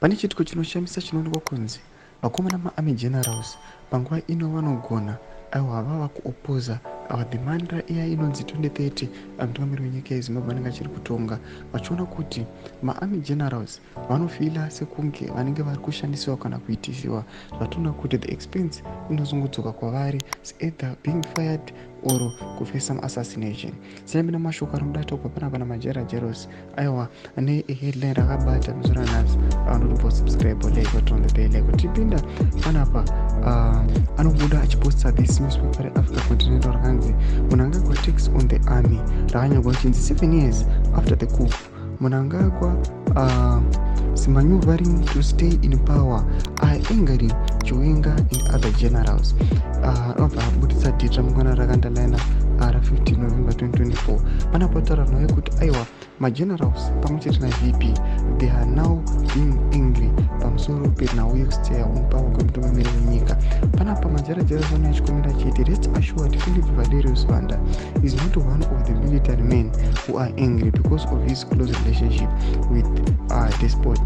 Pane chitiko chinoshamisa chinoonekwa kunzi vakomana maarmy generals panguva ino vanogona vava kuopoza demand iya inonzi 2030 mutungamiri wenyika yezimbabwe anenge achiri kutonga, vachiona kuti maarmy generals vanofila sekunge vanenge vari kushandisiwa kana kuitisiwa, zvatoona kuti the expense inozongodzoka kwavari either being fired or kuface some assassination. Siyamina mashoko anomudata kubva panapa namajera jeros aiwa ane headline rakabata musoro nhasi anotombo subscribe like on the bell like tipinda panapa anobuda achiposta this newspaper reAfrica Continental rakanzi Mnangagwa takes on the army, rakanyagwa chinzi 7 years after the coup. Mnangagwa maneuvering to stay in power are angering Chiwenga and other generals. Abudisa date ramangwana rakandalina ra15 November 2024 panapotaura naye kuti aiwa magenerals pamwechete naVP they are now being angry pamusoro penhau yekusteya on power kwemutungamiri wenyika. Panapa majarajara zana achikomera chete rest assured Philip Valerius Vanda is not one of the military men who are angry because of his close relationship with despot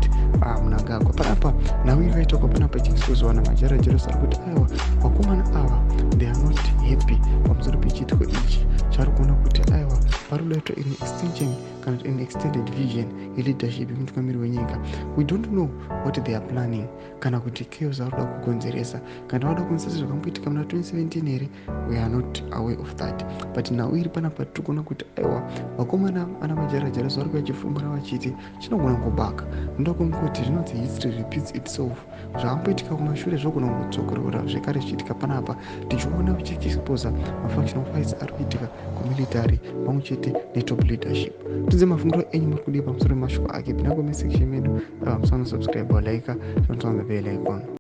Mnangagwa. Panapa nhau ikaitwa panapa chikisozwana majarajara ari kuti aiwa vakomana ava they are not happy pamusoro pechitiko ichi chari kuona kuti aiwa parikudaitwa in extension kana in extended vision yeleadership yemutungamiri wenyika. We don't know what they are planning kana kuti chaos arikuda kukonzeresa kana vada kukonzeresa zvakamboitika muna 2017 here. We are not aware of that, but now iri panapa tiri kuona kuti aiwa vakomana ana majarajara zvari kuchifumbura vachiti chinogona kubaka ndokunguti zvinonzi history repeats itself. Zvakamboitika kumashure zvogona kudzokorora zvekare zvichiitika panapa tichiona vichiexposa mafactional fights ari kuitika kumilitary pamwe chete netop leadership. Tunze mafungiro enyu muri kudii pamusoro pemashoko ake pinda comment section medu musana subscribe like on the bell icon.